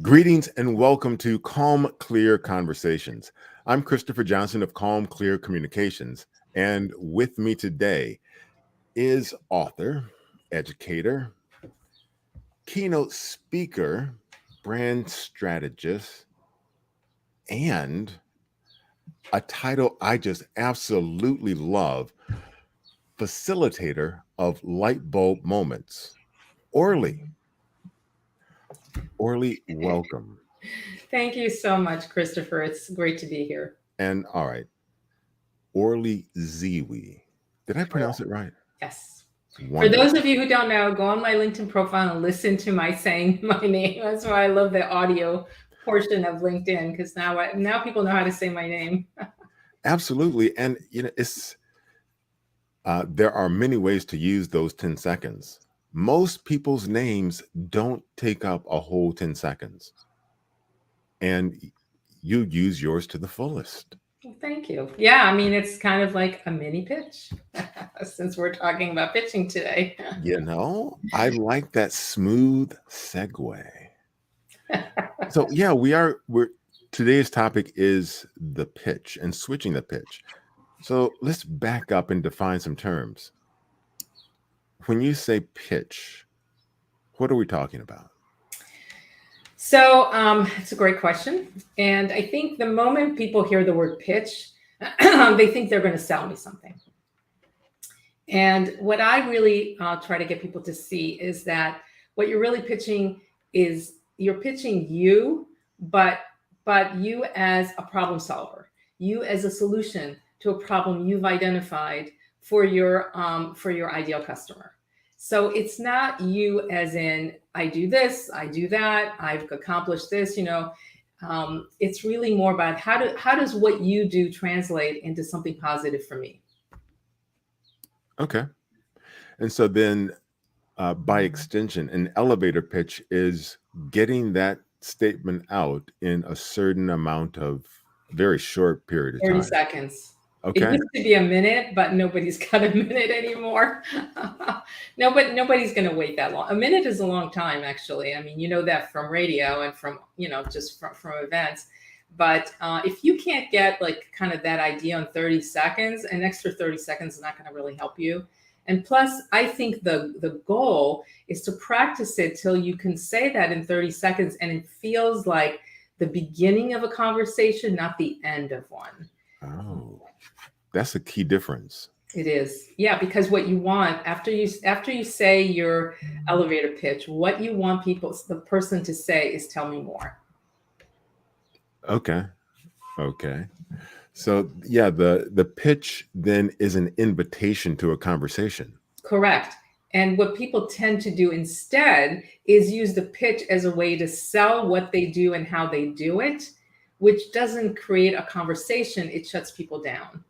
Greetings and welcome to Calm, Clear Conversations. I'm Christopher Johnson of Calm, Clear Communications, and with me today is author, educator, keynote speaker, brand strategist, and a title I just absolutely love, Facilitator of Lightbulb Moments. Orly. Orly, welcome. Thank you so much, Christopher. It's great to be here. And all right, Orly Zeewy. Did I pronounce it right? Yes. For those Wonderful. of you who don't know, go on my LinkedIn profile and listen to my saying my name. That's why I love the audio portion of LinkedIn, because now people know how to say my name. Absolutely. And it's there are many ways to use those 10 seconds. Most people's names don't take up a whole 10 seconds. And you use yours to the fullest. Well, thank you. Yeah, I mean, it's kind of like a mini pitch since we're talking about pitching today. I like that smooth segue. So yeah, we're today's topic is the pitch and switching the pitch. So let's back up and define some terms. When you say pitch, what are we talking about? So it's a great question. And I think the moment people hear the word pitch, they think they're going to sell me something. And what I really try to get people to see is that what you're really pitching is you're pitching you, but you as a problem solver, you as a solution to a problem you've identified for your ideal customer. So it's not you as in I do this, I do that, I've accomplished this. It's really more about how does what you do translate into something positive for me. Okay. And so then, by extension, an elevator pitch is getting that statement out in a certain amount of very short period of 30 time. seconds. It Okay. used to be a minute, but nobody's got a minute anymore. Nobody's going to wait that long. A minute is a long time, actually. I mean, you know that from radio and from, just from events. But if you can't get like kind of that idea in 30 seconds, an extra 30 seconds is not going to really help you. And plus, I think the goal is to practice it till you can say that in 30 seconds and it feels like the beginning of a conversation, not the end of one. Oh, that's a key difference. It is. Yeah, because what you want after you say your elevator pitch, what you want the person to say is tell me more. Okay. Okay. So yeah, the pitch then is an invitation to a conversation. Correct. And what people tend to do instead is use the pitch as a way to sell what they do and how they do it, which doesn't create a conversation. It shuts people down.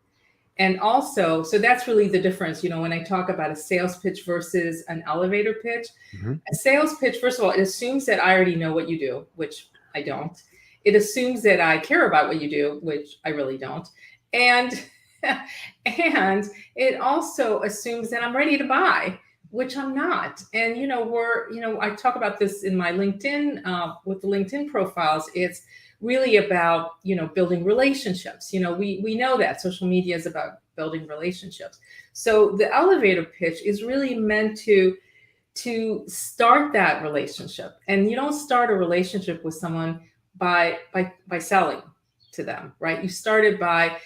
And also, so that's really the difference, when I talk about a sales pitch versus an elevator pitch. Mm-hmm. A sales pitch, first of all, it assumes that I already know what you do, which I don't. It assumes that I care about what you do, which I really don't. And it also assumes that I'm ready to buy, which I'm not. And I talk about this in my LinkedIn with the LinkedIn profiles. It's really about building relationships. We know that social media is about building relationships. So the elevator pitch is really meant to start that relationship. And you don't start a relationship with someone by selling to them, right? You started by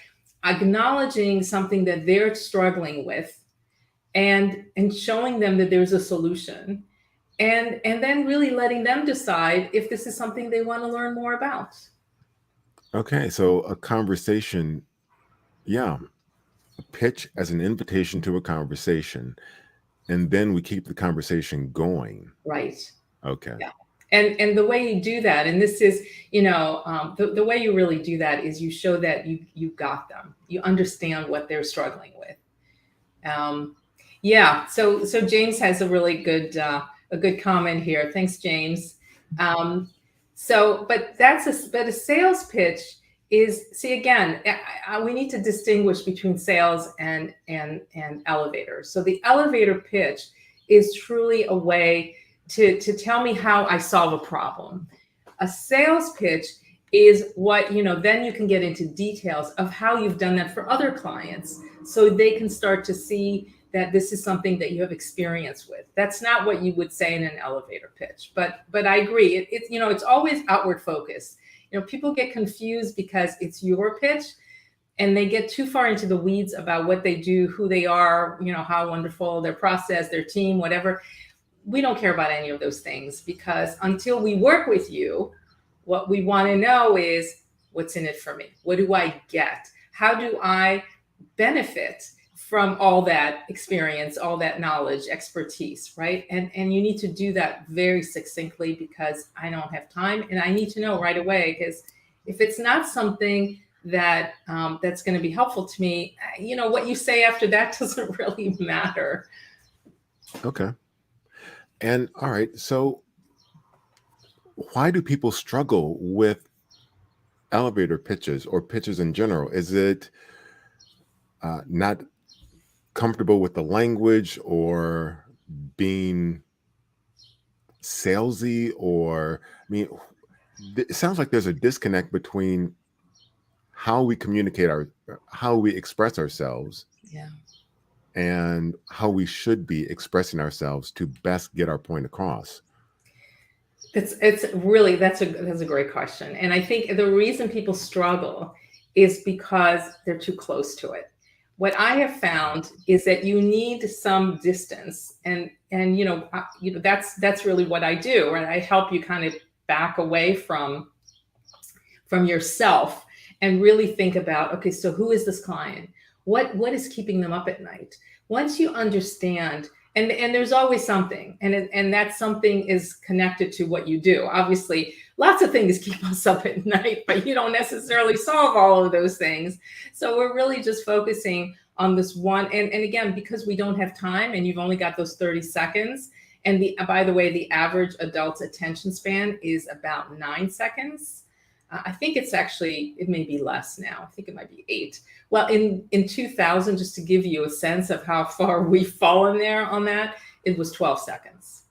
acknowledging something that they're struggling with and showing them that there's a solution. And then really letting them decide if this is something they want to learn more about. Okay, so a conversation, yeah, a pitch as an invitation to a conversation, and then we keep the conversation going. Right. Okay. Yeah. And the way you do that, and this is, the way you really do that is you show that you got them. You understand what they're struggling with. Yeah. So James has a really good comment here. Thanks, James. But a sales pitch is, see, again, we need to distinguish between sales and elevators. So the elevator pitch is truly a way to tell me how I solve a problem. A sales pitch is what, then you can get into details of how you've done that for other clients, so they can start to see that this is something that you have experience with. That's not what you would say in an elevator pitch, but I agree. It's always outward focused. People get confused because it's your pitch, and they get too far into the weeds about what they do, who they are, how wonderful their process, their team, whatever. We don't care about any of those things, because until we work with you, what we want to know is, what's in it for me? What do I get? How do I benefit from all that experience, all that knowledge, expertise, right? And you need to do that very succinctly, because I don't have time, and I need to know right away, because if it's not something that that's going to be helpful to me, what you say after that doesn't really matter. Okay. And all right, so why do people struggle with elevator pitches or pitches in general? Is it not comfortable with the language, or being salesy, or it sounds like there's a disconnect between how we communicate how we express ourselves, Yeah. and how we should be expressing ourselves to best get our point across. It's really, that's a great question. And I think the reason people struggle is because they're too close to it. What I have found is that you need some distance, and that's really what I do. And I help you kind of back away from yourself and really think about, okay, so who is this client? What is keeping them up at night? Once you understand, and there's always something, and that something is connected to what you do. Obviously, lots of things keep us up at night, but you don't necessarily solve all of those things. So we're really just focusing on this one. And again, because we don't have time, and you've only got those 30 seconds. And by the way, the average adult's attention span is about 9 seconds. I think it may be less now. I think it might be 8. Well, in 2000, just to give you a sense of how far we've fallen there on that, it was 12 seconds.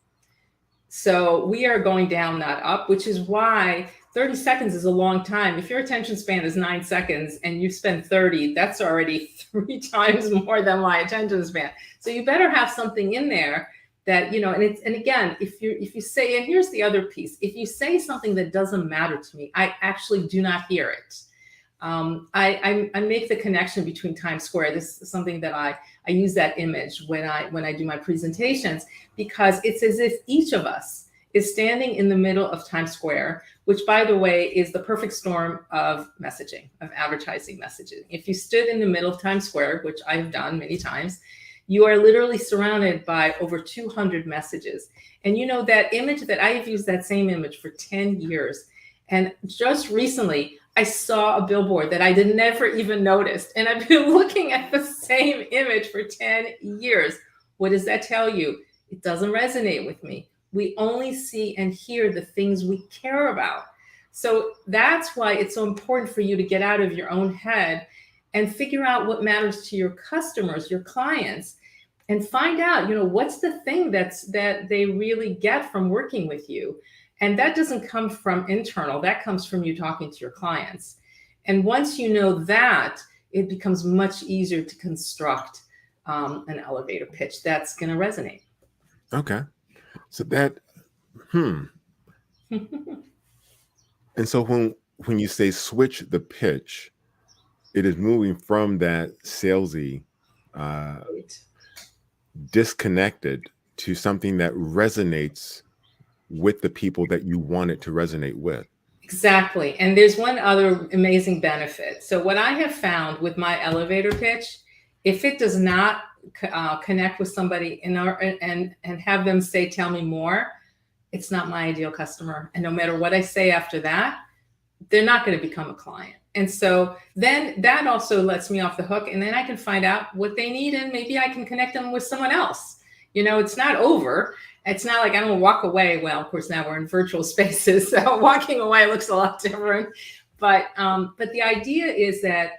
So we are going down, not up, which is why 30 seconds is a long time. If your attention span is 9 seconds and you spend 30, that's already 3 times more than my attention span. So you better have something in there that, and again, if you say, and here's the other piece, if you say something that doesn't matter to me, I actually do not hear it. I make the connection between Times Square. This is something that I use that image when I do my presentations, because it's as if each of us is standing in the middle of Times Square, which, by the way, is the perfect storm of messaging, of advertising messaging. If you stood in the middle of Times Square, which I've done many times, you are literally surrounded by over 200 messages. And that image, that I have used that same image for 10 years. And just recently, I saw a billboard that I never even noticed. And I've been looking at the same image for 10 years. What does that tell you? It doesn't resonate with me. We only see and hear the things we care about. So that's why it's so important for you to get out of your own head and figure out what matters to your customers, your clients, and find out, what's the thing that they really get from working with you. And that doesn't come from internal, that comes from you talking to your clients. And once you know that, it becomes much easier to construct an elevator pitch that's going to resonate. Okay. So that, And so when you say switch the pitch, it is moving from that salesy, Right. disconnected, to something that resonates with the people that you want it to resonate with. Exactly. And there's one other amazing benefit. So what I have found with my elevator pitch, if it does not connect with somebody and have them say, tell me more, it's not my ideal customer. And no matter what I say after that, they're not going to become a client. And so then that also lets me off the hook, and then I can find out what they need, and maybe I can connect them with someone else. It's not over. It's not like I'm going to walk away. Well, of course, now we're in virtual spaces, so walking away looks a lot different. But the idea is that,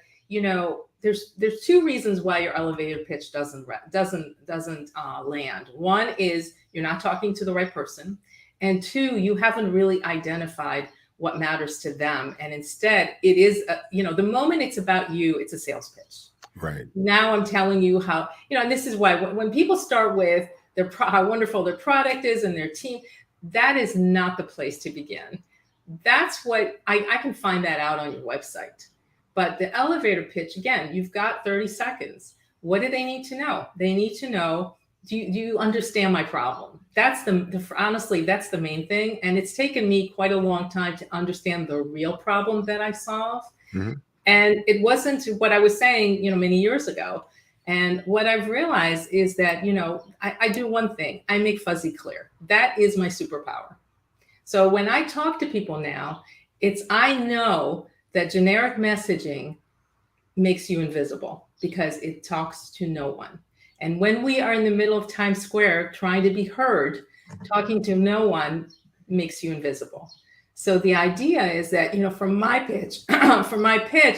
there's 2 reasons why your elevator pitch doesn't land. One is you're not talking to the right person, and 2, you haven't really identified what matters to them. And instead, it is, the moment it's about you, it's a sales pitch. Right. Now I'm telling you how, and this is why when people start with how wonderful their product is and their team, that is not the place to begin. That's what I can find that out on your website. But the elevator pitch, again, you've got 30 seconds. What do they need to know? They need to know, do you understand my problem? That's honestly, that's the main thing. And it's taken me quite a long time to understand the real problem that I solve. Mm-hmm. And it wasn't what I was saying, many years ago. And what I've realized is that, I do one thing. I make fuzzy clear. That is my superpower. So when I talk to people now, I know that generic messaging makes you invisible because it talks to no one. And when we are in the middle of Times Square trying to be heard, talking to no one makes you invisible. So the idea is that, for my pitch,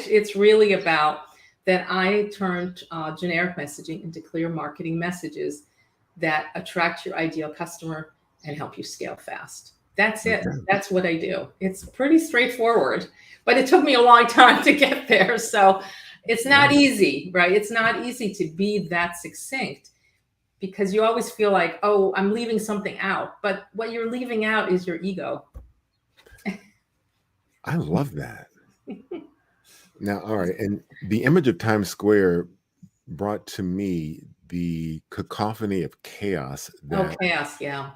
it's really about that I turned generic messaging into clear marketing messages that attract your ideal customer and help you scale fast. That's it. That's what I do. It's pretty straightforward, but it took me a long time to get there. So it's not easy, right? It's not easy to be that succinct because you always feel like, oh, I'm leaving something out. But what you're leaving out is your ego. I love that. Now, all right. And the image of Times Square brought to me the cacophony of chaos that Yeah.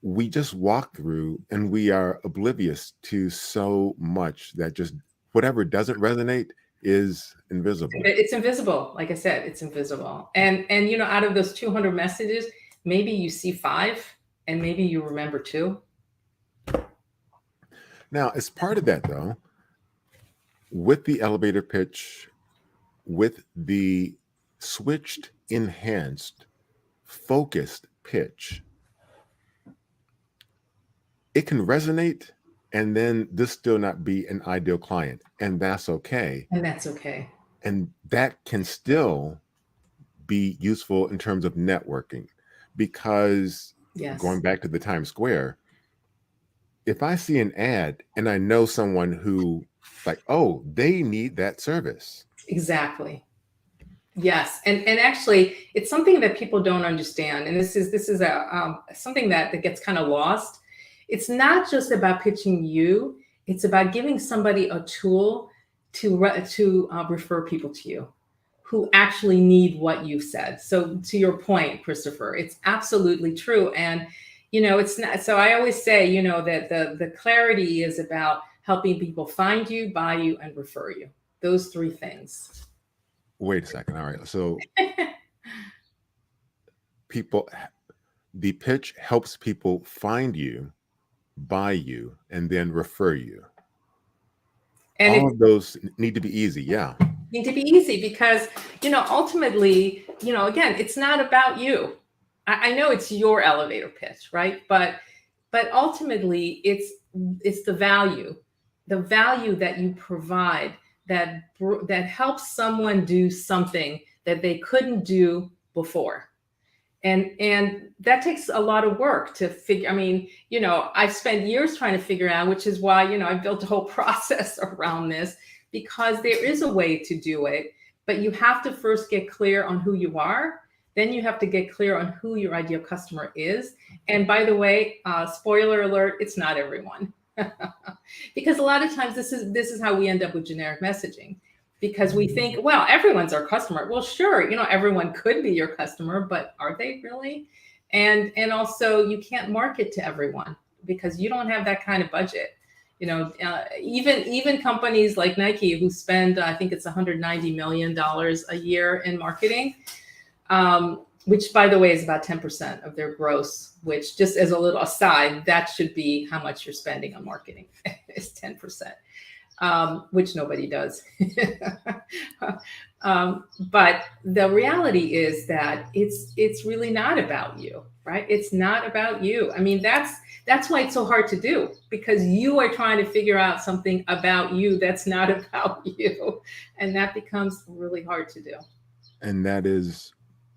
we just walk through, and we are oblivious to so much that just whatever doesn't resonate is invisible. It's invisible. Like I said, it's invisible. And out of those 200 messages, maybe you see 5 and maybe you remember 2. Now, as part of that, though, with the elevator pitch, with the switched, enhanced, focused pitch, it can resonate and then this still not be an ideal client. And that's okay. And that's okay. And that can still be useful in terms of networking because going back to the Times Square, if I see an ad and I know someone who they need that service. Exactly. Yes. And actually it's something that people don't understand. And this is something that gets kind of lost. It's not just about pitching you. It's about giving somebody a tool to refer people to you who actually need what you've said. So to your point, Christopher, it's absolutely true. And, it's not, so I always say, that the clarity is about helping people find you, buy you, and refer you. Those 3 things. Wait a second. All right. So the pitch helps people find you, buy you, and then refer you. And all of those need to be easy. Yeah. Need to be easy because, ultimately, again, it's not about you. I know it's your elevator pitch, right? But ultimately it's the value that you provide that helps someone do something that they couldn't do before. And that takes a lot of work to figure. I mean, I've spent years trying to figure out, which is why, I built a whole process around this, because there is a way to do it, but you have to first get clear on who you are. Then you have to get clear on who your ideal customer is. And by the way, spoiler alert, it's not everyone. Because a lot of times this is how we end up with generic messaging, because we think, well, everyone's our customer. Well, sure, everyone could be your customer, but are they really? And also you can't market to everyone because you don't have that kind of budget. Even companies like Nike who spend, I think it's $190 million a year in marketing, which by the way is about 10% of their gross, which, just as a little aside, that should be how much you're spending on marketing is 10%, which nobody does. But the reality is that it's really not about you, right? It's not about you. I mean, that's why it's so hard to do, because you are trying to figure out something about you that's not about you. And that becomes really hard to do. And that is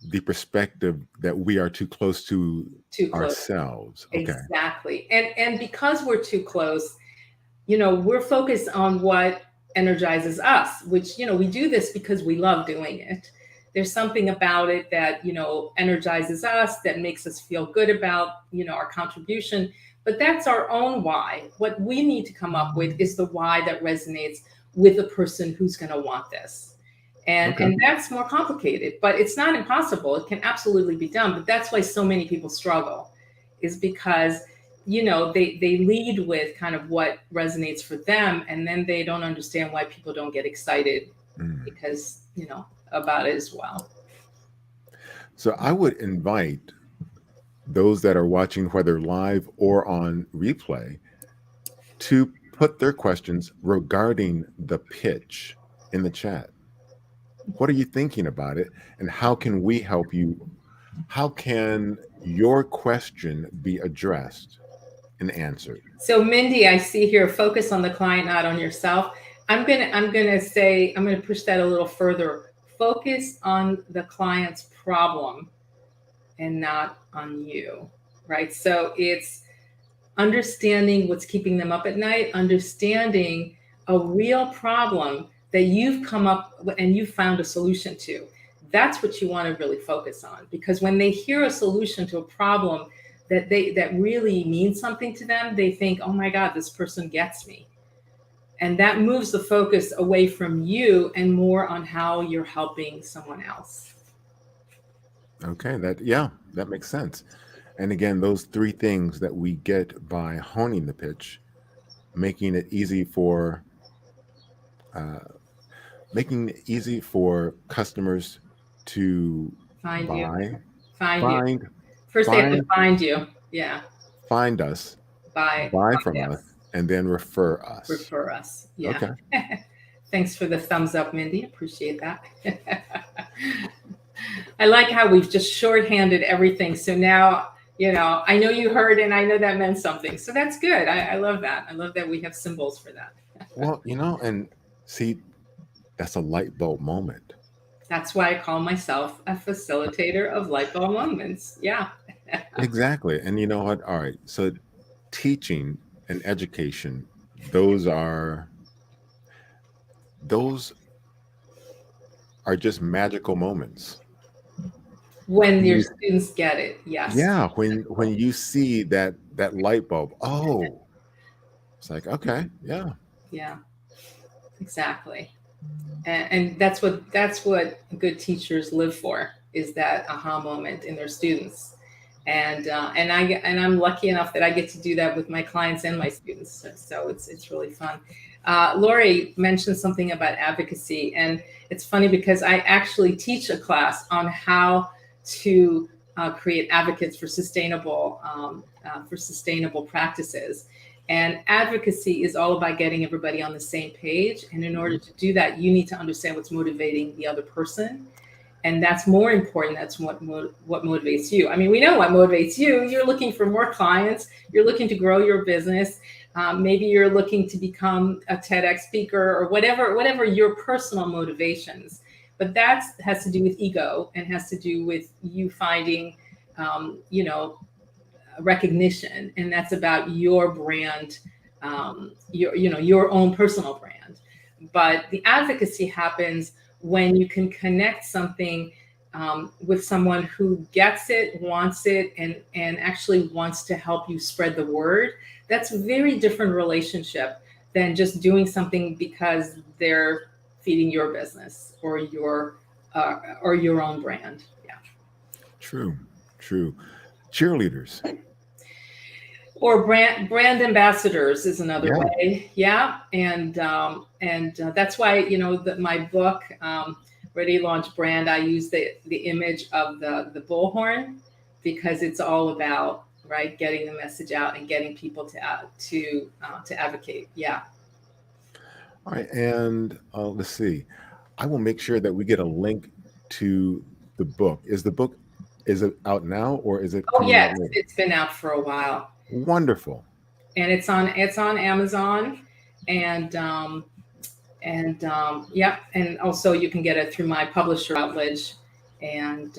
the perspective that we are too close to ourselves. Okay. Exactly. And because we're too close, we're focused on what energizes us, which, we do this because we love doing it. There's something about it that, energizes us, that makes us feel good about, our contribution. But that's our own why. What we need to come up with is the why that resonates with the person who's going to want this. And that's more complicated, but it's not impossible. It can absolutely be done. But that's why so many people struggle, is because, they lead with kind of what resonates for them, and then they don't understand why people don't get excited because, about it as well. So I would invite those that are watching, whether live or on replay, to put their questions regarding the pitch in the chat. What are you thinking about it? And how can we help you? How can your question be addressed and answered? So Mindy, I see here, focus on the client, not on yourself. I'm gonna push that a little further. Focus on the client's problem and not on you, right? So it's understanding what's keeping them up at night, understanding a real problem that you've come up and you've found a solution to. That's what you want to really focus on, because when they hear a solution to a problem that really means something to them, they think, oh my God, this person gets me. And that moves the focus away from you and more on how you're helping someone else. Okay, that makes sense. And again, those three things that we get by honing the pitch, making it easy for customers to Find buy, you. First, they have to find you. Yeah. Find us, buy from us, and then refer us. Refer us. Yeah. Okay. Thanks for the thumbs up, Mindy. Appreciate that. I like how we've just shorthanded everything. So now, I know you heard, and I know that meant something. So that's good. I love that. I love that we have symbols for that. Well, and see, that's a light bulb moment. That's why I call myself a facilitator of lightbulb moments. Yeah. Exactly. And you know what? All right. So teaching and education, those are just magical moments. When your students get it. Yes. Yeah. When you see that light bulb, oh, it's like, okay. Yeah. Yeah, exactly. And that's what good teachers live for, is that aha moment in their students. And I'm lucky enough that I get to do that with my clients and my students. So it's really fun. Lori mentioned something about advocacy, and it's funny because I actually teach a class on how to create advocates for sustainable practices. And advocacy is all about getting everybody on the same page. And in order to do that, you need to understand what's motivating the other person. And that's more important. That's what motivates you. I mean, we know what motivates you. You're looking for more clients. You're looking to grow your business. Maybe you're looking to become a TEDx speaker, or whatever your personal motivations. But that has to do with ego, and has to do with you finding, recognition. And that's about your brand, your own personal brand. But the advocacy happens when you can connect something with someone who gets it, wants it, and actually wants to help you spread the word. That's a very different relationship than just doing something because they're feeding your business or your own brand. Yeah. True. Cheerleaders. Or brand ambassadors is another way. Yeah. And that's why, my book, Ready to Launch Brand, I use the image of the bullhorn, because it's all about, right, getting the message out and getting people to advocate. Yeah. All right. And let's see. I will make sure that we get a link to the book. Is it out now, or is it? Oh, yes, it's been out for a while. Wonderful. And it's on Amazon, and and also you can get it through my publisher, Routledge, and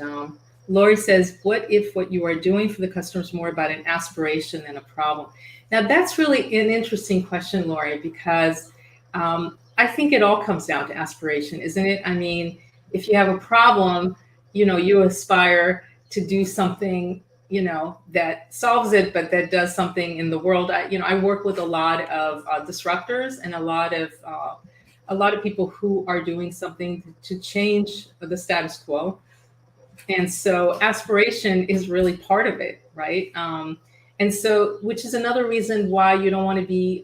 Lori says, what if what you are doing for the customer is more about an aspiration than a problem? Now, that's really an interesting question, Lori, because I think it all comes down to aspiration, isn't it? I mean, if you have a problem, you aspire to do something, that solves it, but that does something in the world. I work with a lot of disruptors and a lot of people who are doing something to change the status quo. And so aspiration is really part of it, right? And so, which is another reason why you don't want to be,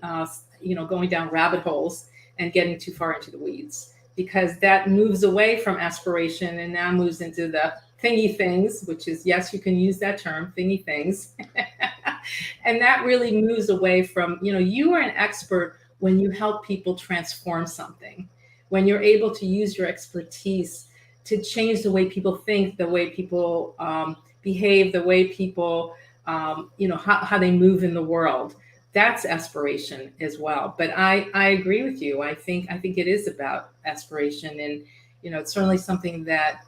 going down rabbit holes and getting too far into the weeds, because that moves away from aspiration and now moves into the thingy things, which is, yes, you can use that term, thingy things. And that really moves away from, you are an expert when you help people transform something, when you're able to use your expertise to change the way people think, the way people behave, the way people, how they move in the world. That's aspiration as well. But I agree with you. I think it is about aspiration, and it's certainly something that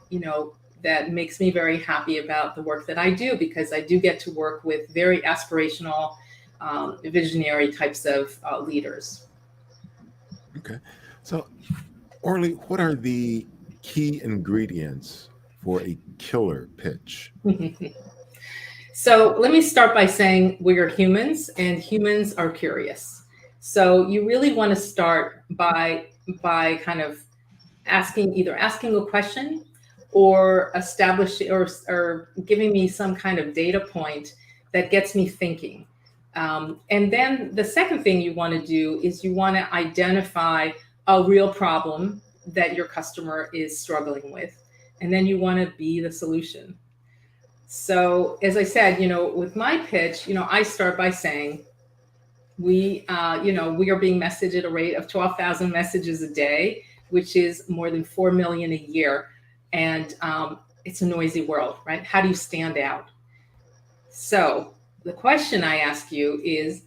that makes me very happy about the work that I do, because I do get to work with very aspirational, visionary types of leaders. Okay, so Orly, what are the key ingredients for a killer pitch? So let me start by saying we are humans, and humans are curious. So you really want to start by kind of asking a question, or establishing or giving me some kind of data point that gets me thinking. And then the second thing you want to do is you want to identify a real problem that your customer is struggling with, and then you want to be the solution. So as I said, with my pitch, I start by saying we are being messaged at a rate of 12,000 messages a day, which is more than 4 million a year. And it's a noisy world, right? How do you stand out? So the question I ask you is,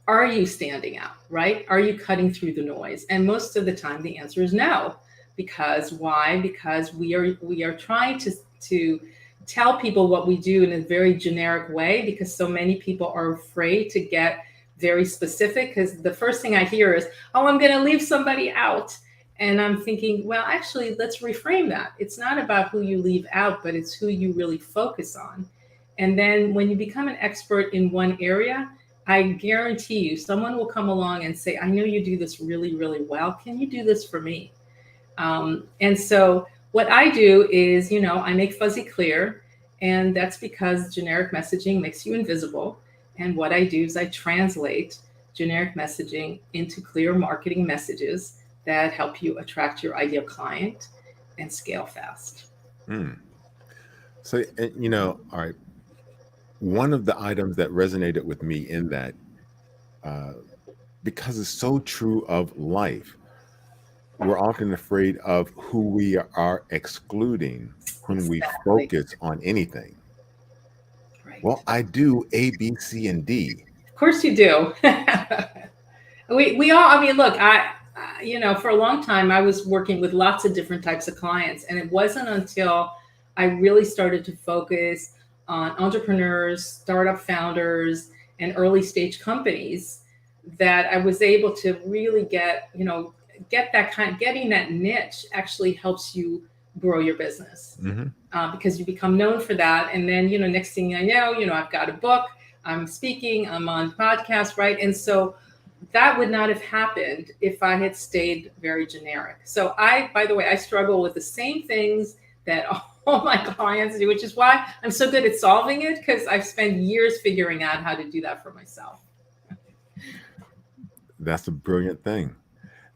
are you standing out, right? Are you cutting through the noise? And most of the time the answer is no. Because why? Because we are trying to tell people what we do in a very generic way, because so many people are afraid to get very specific, because the first thing I hear is, oh, I'm going to leave somebody out. And I'm thinking, well, actually, let's reframe that. It's not about who you leave out, but it's who you really focus on. And then when you become an expert in one area, I guarantee you someone will come along and say, I know you do this really, really well. Can you do this for me? And so what I do is, I make fuzzy clear, and that's because generic messaging makes you invisible. And what I do is I translate generic messaging into clear marketing messages that help you attract your ideal client and scale fast. So, all right. One of the items that resonated with me in that, because it's so true of life, we're often afraid of who we are excluding when we focus on anything. Right. Well, I do A, B, C, and D. Of course you do. we all, I mean, look, for a long time, I was working with lots of different types of clients. And it wasn't until I really started to focus on entrepreneurs, startup founders, and early stage companies that I was able to really getting that niche actually helps you grow your business, because you become known for that. And then, next thing I know, I've got a book, I'm speaking, I'm on podcasts, right? And so that would not have happened if I had stayed very generic. So by the way, I struggle with the same things that all my clients do, which is why I'm so good at solving it, because I've spent years figuring out how to do that for myself. That's a brilliant thing.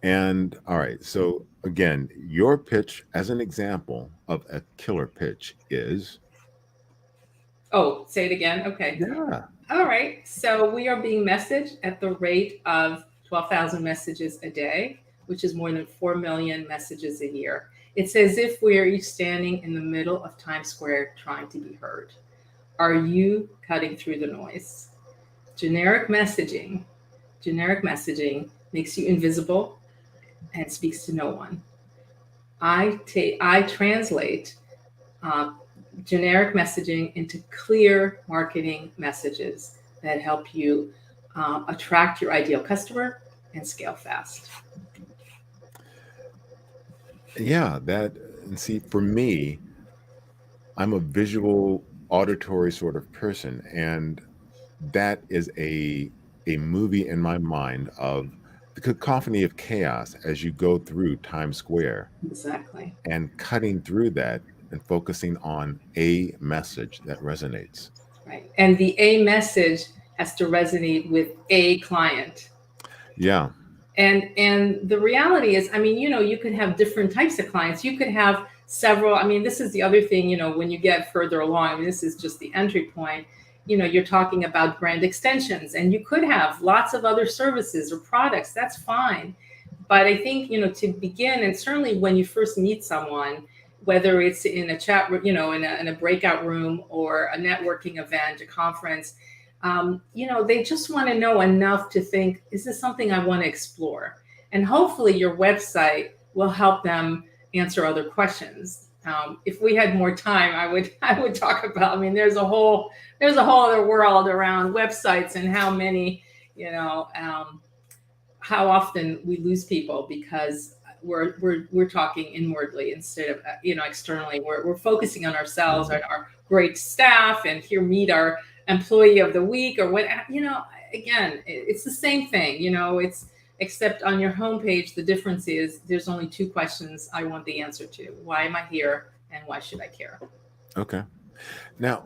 And all right, so again, your pitch as an example of a killer pitch is? Oh, say it again. Okay. Yeah. All right. So we are being messaged at the rate of 12,000 messages a day, which is more than 4 million messages a year. It's as if we are each standing in the middle of Times Square trying to be heard. Are you cutting through the noise? Generic messaging makes you invisible and speaks to no one. I translate generic messaging into clear marketing messages that help you attract your ideal customer and scale fast. Yeah, and see, for me, I'm a visual, auditory sort of person, and that is a movie in my mind of the cacophony of chaos as you go through Times Square Exactly. and cutting through that and focusing on a message that resonates. Right. And the A message has to resonate with a client. Yeah. And the reality is, I mean, you could have different types of clients. You could have several. I mean, this is the other thing, when you get further along, I mean, this is just the entry point. You're talking about brand extensions, and you could have lots of other services or products. That's fine. But I think, to begin, and certainly when you first meet someone, whether it's in a chat, in a breakout room or a networking event, a conference, they just want to know enough to think, is this something I want to explore? And hopefully your website will help them answer other questions. If we had more time, I would talk about, I mean, there's a whole other world around websites and how many, how often we lose people because we're talking inwardly instead of externally. We're focusing on ourselves and our great staff, and here meet our employee of the week or what. Again, it's the same thing. It's except on your homepage, the difference is there's only two questions I want the answer to: why am I here, and why should I care? Okay. Now,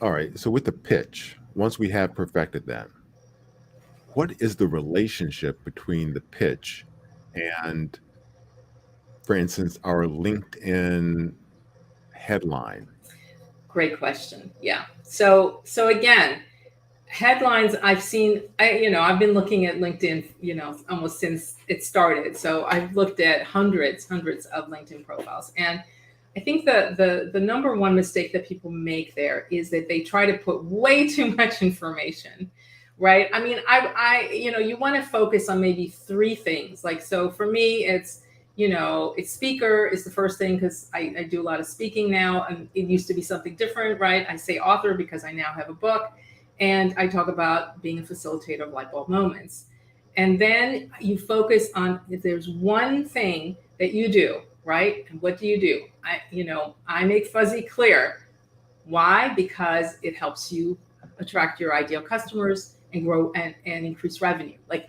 all right. So with the pitch, once we have perfected that, what is the relationship between the pitch and, for instance, our LinkedIn headline? Great question. Yeah. So again, headlines I've seen, I've been looking at LinkedIn, almost since it started. So I've looked at hundreds of LinkedIn profiles. And I think the number one mistake that people make there is that they try to put way too much information, right? I mean, you want to focus on maybe three things. Like, so for me, it's speaker is the first thing, because I do a lot of speaking now, and it used to be something different, right? I say author because I now have a book, and I talk about being a facilitator of Lightbulb Moments. And then you focus on, if there's one thing that you do, right? And what do you do? I make fuzzy clear. Why? Because it helps you attract your ideal customers and grow and increase revenue. Like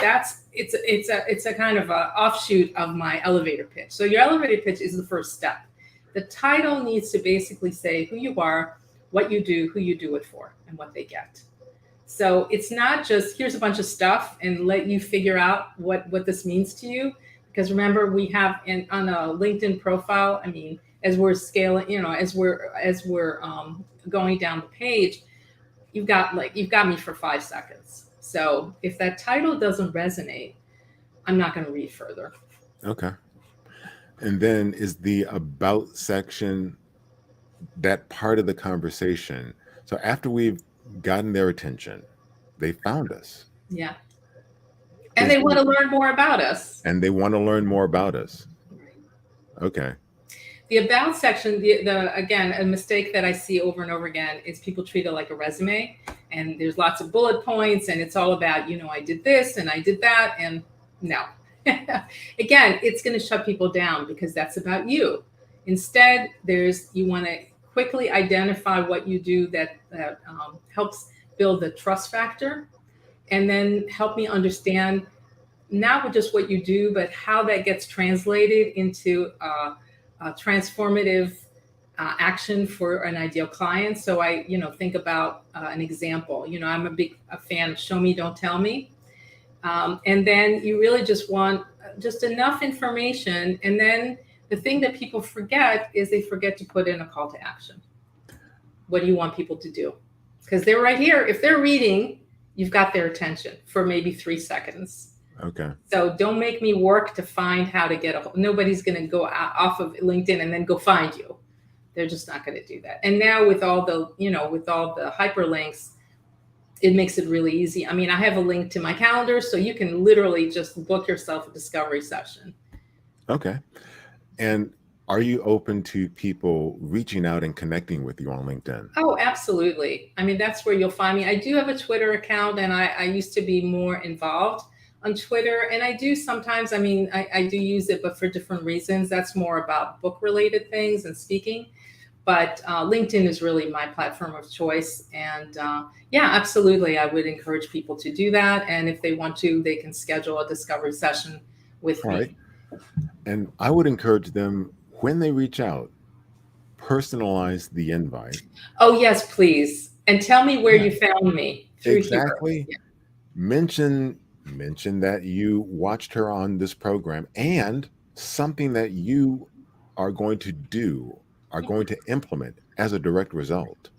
it's a kind of a offshoot of my elevator pitch. So your elevator pitch is the first step. The title needs to basically say who you are, what you do, who you do it for, and what they get. So it's not just here's a bunch of stuff and let you figure out what this means to you. Because remember, we have on a LinkedIn profile, I mean, as we're scaling, as we're going down the page, you've got me for 5 seconds. So if that title doesn't resonate, I'm not going to read further. Okay. And then is the about section that part of the conversation? So after we've gotten their attention, they found us. Yeah. And they want to learn more about us. And they want to learn more about us. Okay. The about section, again, a mistake that I see over and over again is people treat it like a resume, and there's lots of bullet points, and it's all about, I did this and I did that, and no. Again, it's going to shut people down because that's about you. Instead, you want to quickly identify what you do that helps build the trust factor, and then help me understand not just what you do, but how that gets translated into transformative action for an ideal client. So I, think about an example. I'm a fan of show me, don't tell me. And then you really just want just enough information. And then the thing that people forget is they forget to put in a call to action. What do you want people to do? Because they're right here. If they're reading, you've got their attention for maybe 3 seconds. Okay. So don't make me work to find how to get nobody's going to go off of LinkedIn and then go find you. They're just not going to do that. And now with all the hyperlinks, it makes it really easy. I mean, I have a link to my calendar, so you can literally just book yourself a discovery session. Okay. And are you open to people reaching out and connecting with you on LinkedIn? Oh, absolutely. I mean, that's where you'll find me. I do have a Twitter account, and I used to be more involved on Twitter. And I do sometimes, I mean, I do use it, but for different reasons. That's more about book related things and speaking. But LinkedIn is really my platform of choice. And yeah, absolutely. I would encourage people to do that. And if they want to, they can schedule a discovery session with All right. me. And I would encourage them when they reach out, personalize the invite. Oh, yes, please. And tell me where Yeah, you found me through here. exactly. Yeah. Mention that you watched her on this program and something that you are going to do, are going to implement as a direct result.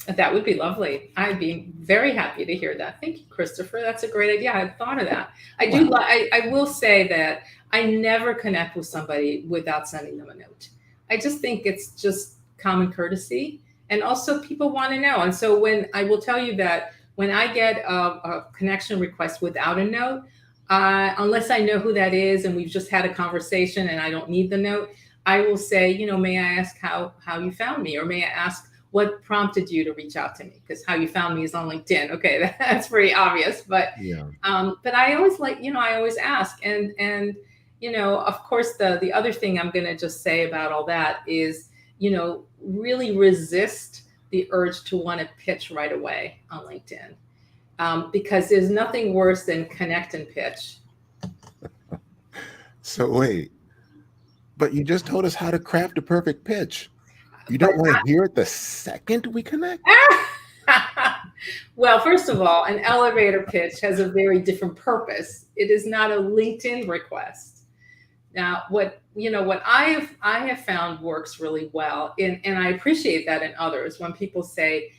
That would be lovely. I'd be very happy to hear that. Thank you, Christopher. That's a great idea. I had thought of that. I do. Wow. I will say that I never connect with somebody without sending them a note. I just think it's just common courtesy, and also people want to know. And so when I will tell you that when I get a connection request without a note, unless I know who that is and we've just had a conversation and I don't need the note, I will say, may I ask how you found me, or may I ask what prompted you to reach out to me? Because how you found me is on LinkedIn. Okay, that's pretty obvious. But Yeah. but I always I always ask, and of course the other thing I'm going to just say about all that is really resist the urge to want to pitch right away on LinkedIn, because there's nothing worse than connect and pitch. So wait, but you just told us how to craft a perfect pitch. You But don't want to hear it the second we connect? well, first of all, an elevator pitch has a very different purpose. It is not a LinkedIn request. Now, what I have found works really well, and I appreciate that in others when people say,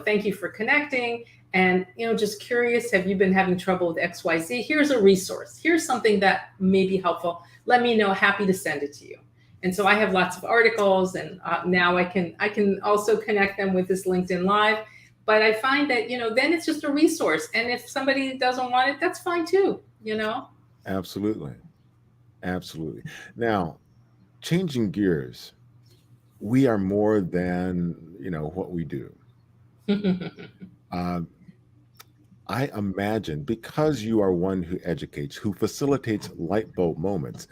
thank you for connecting, and just curious, have you been having trouble with XYZ? Here's a resource. Here's something that may be helpful. Let me know. Happy to send it to you. And so I have lots of articles, and now I can also connect them with this LinkedIn Live. But I find that then it's just a resource, and if somebody doesn't want it, that's fine too. Absolutely. Absolutely. Now, changing gears, we are more than what we do. Uh, I imagine because you are one who educates, who facilitates light bulb moments,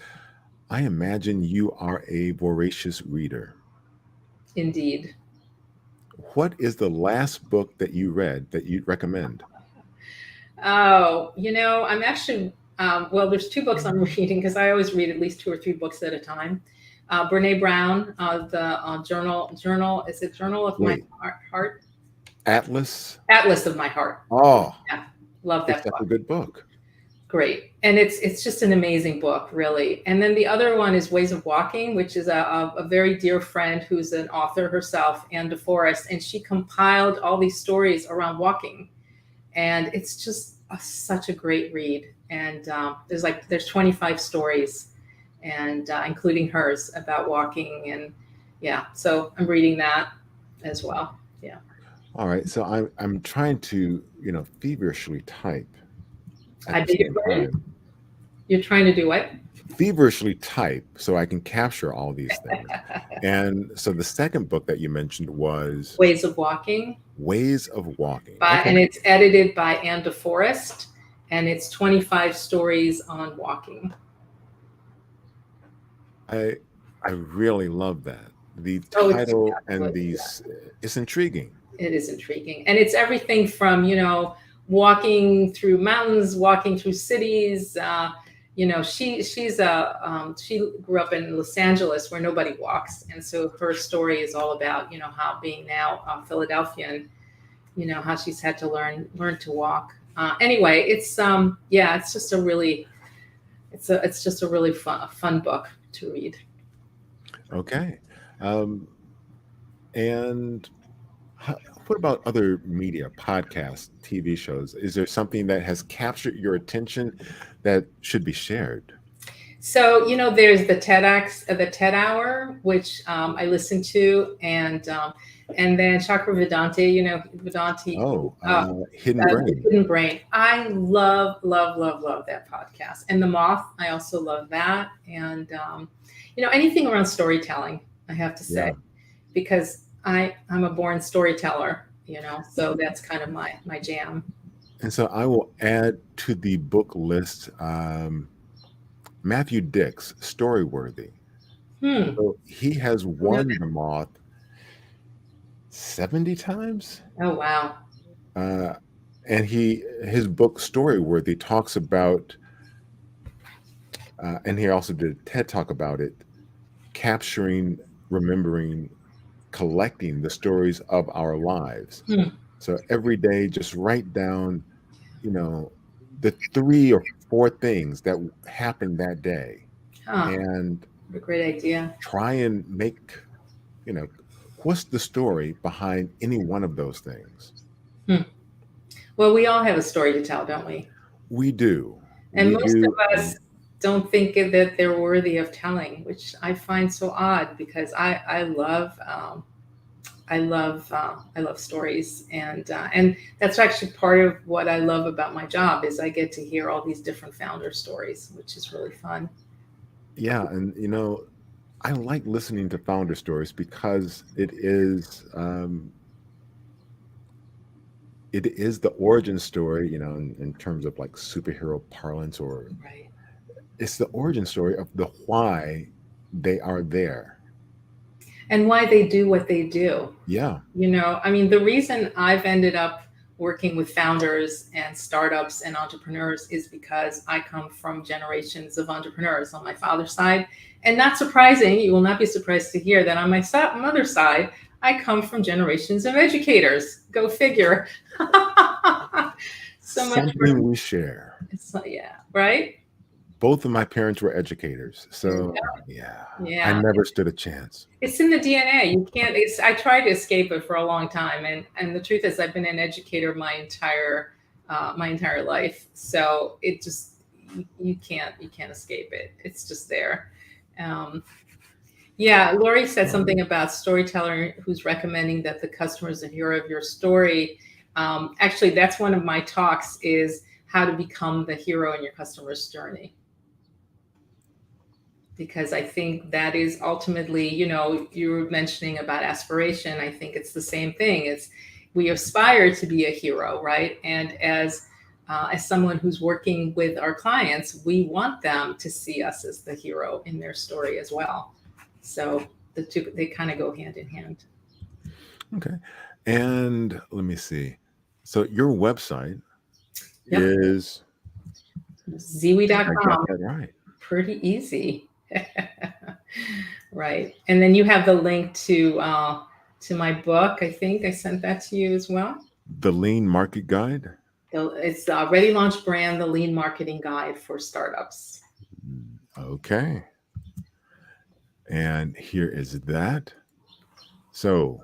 I imagine you are a voracious reader. Indeed. What is the last book that you read that you'd recommend? Oh, I'm actually, well, there's two books I'm reading because I always read at least 2 or 3 books at a time. Brene Brown, the journal, is it Journal of Wait. My Heart? Atlas? Atlas of My Heart. Oh, Yeah, love it's that such a book. good book. Great. And it's just an amazing book, really. And then the other one is Ways of Walking, which is a very dear friend who's an author herself, Anne DeForest, and she compiled all these stories around walking. And it's just such a great read. And there's 25 stories, and including hers about walking. And yeah, so I'm reading that as well. Yeah. All right. So I'm trying to, feverishly type at I the beg your same pardon? time. You're trying to do what? Feverishly type so I can capture all these things. And so the second book that you mentioned was Ways of Walking. Ways of Walking. And it's edited by Anne DeForest, and it's 25 stories on walking. I really love that. The Oh, title it's and these, it's intriguing. It is intriguing. And it's everything from, walking through mountains, walking through cities. She grew up in Los Angeles where nobody walks. And so her story is all about, how being now Philadelphian, how she's had to learn to walk. Anyway, it's just a really, it's just a really fun book to read. Okay. And what about other media, podcasts, TV shows? Is there something that has captured your attention that should be shared? So, there's the TEDx, the TED Hour, which I listen to, and then Chakra Vedante, Vedante. Oh, Hidden Brain. Hidden Brain. I love that podcast. And The Moth, I also love that. And anything around storytelling, I have to say, Yeah. because I'm a born storyteller, so that's kind of my jam. And so I will add to the book list Matthew Dick's Storyworthy. Hmm. So he has I know won that. the moth 70 times. Oh, wow. Uh, and his book Storyworthy talks about, and he also did a TED talk about it, capturing, remembering, collecting the stories of our lives. Hmm. So every day, just write down, you know, the 3 or 4 things that happened that day, Huh. and What a great idea. try and make, you know, what's the story behind any one of those things? Hmm. Well, we all have a story to tell, don't we? We do. And We most do. of And us don't think that they're worthy of telling, which I find so odd because I love stories, and that's actually part of what I love about my job is I get to hear all these different founder stories, which is really fun. yeah, and I like listening to founder stories because it is the origin story, in terms of like superhero parlance, or Right. it's the origin story of the why they are there. And why they do what they do. Yeah. I mean, the reason I've ended up working with founders and startups and entrepreneurs is because I come from generations of entrepreneurs on my father's side. And not surprising, you will not be surprised to hear that on my mother's side, I come from generations of educators. Go figure. So much for Something we share. it's like, yeah, right? Both of my parents were educators, There you so go. yeah, I Yeah. never stood a chance. It's in the DNA. You can't. I tried to escape it for a long time, and the truth is, I've been an educator my entire life. So it just you can't escape it. It's just there. Um, yeah, Lori said something about storyteller who's recommending that the customer is the hero of your story. Actually, that's one of my talks is how to become the hero in your customer's journey, because I think that is ultimately, you were mentioning about aspiration. I think it's the same thing. It's we aspire to be a hero, right? And as someone who's working with our clients, we want them to see us as the hero in their story as well. So the two they kind of go hand in hand. Okay. And let me see. So your website Yep, is, I got Zeewy.com. that right. Pretty easy. Right. And then you have the link to my book. I think I sent that to you as well. The Lean Market Guide. It's Ready Launch Brand, the Lean Marketing Guide for Startups. Okay. And here is that. So,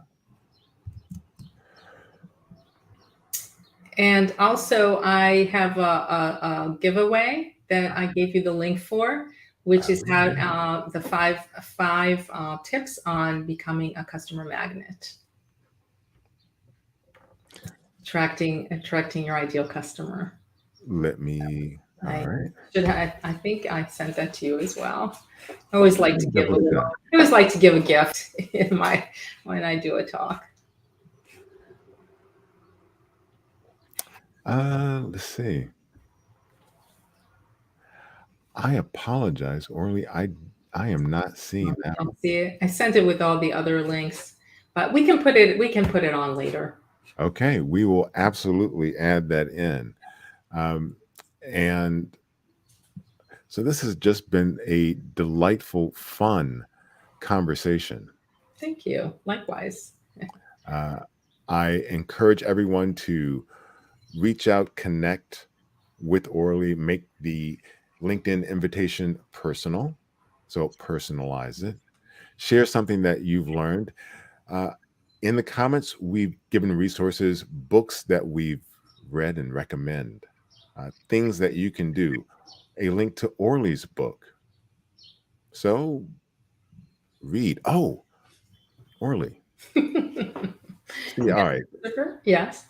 And also, I have a giveaway that I gave you the link for, which is how the five tips on becoming a customer magnet, attracting your ideal customer. let me, all I right. I think I sent that to you as well. I always like to give a Double little. check. I always like to give a gift when I do a talk. Let's see. I apologize, Orly. I am not seeing I that one. don't see it. I sent it with all the other links, but we can put it on later. Okay, we will absolutely add that in. Um, and so this has just been a delightful, fun conversation. Thank you. Likewise. Uh, I encourage everyone to reach out, connect with Orly, make the LinkedIn invitation personal. So personalize it. Share something that you've learned. Uh, in the comments, we've given resources, books that we've read and recommend, things that you can do, a link to Orly's book. So read. Oh, Orly. See, all right. Yes.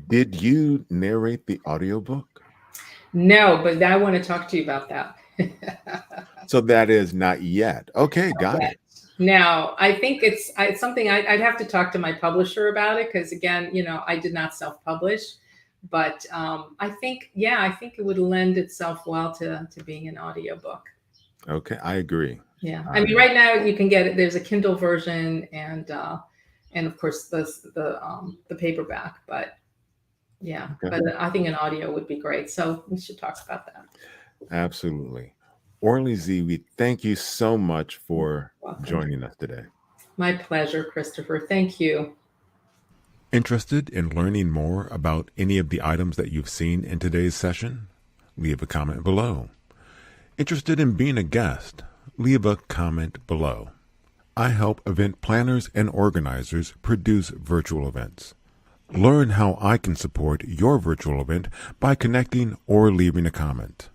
Did you narrate the audiobook? No, but I want to talk to you about that. So that is not yet. Okay, got yet. it. Now, I think it's something I'd have to talk to my publisher about it, because again, I did not self-publish, but I think it would lend itself well to being an audiobook. Okay, I agree. Yeah, I mean, right now you can get it. There's a Kindle version and of course the paperback, but yeah, Okay. but I think an audio would be great. So we should talk about that. Absolutely. Orly Zeewy, thank you so much for Welcome. joining us today. My pleasure, Christopher. Thank you. Interested in learning more about any of the items that you've seen in today's session? Leave a comment below. Interested in being a guest? Leave a comment below. I help event planners and organizers produce virtual events. Learn how I can support your virtual event by connecting or leaving a comment.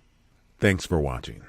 Thanks for watching.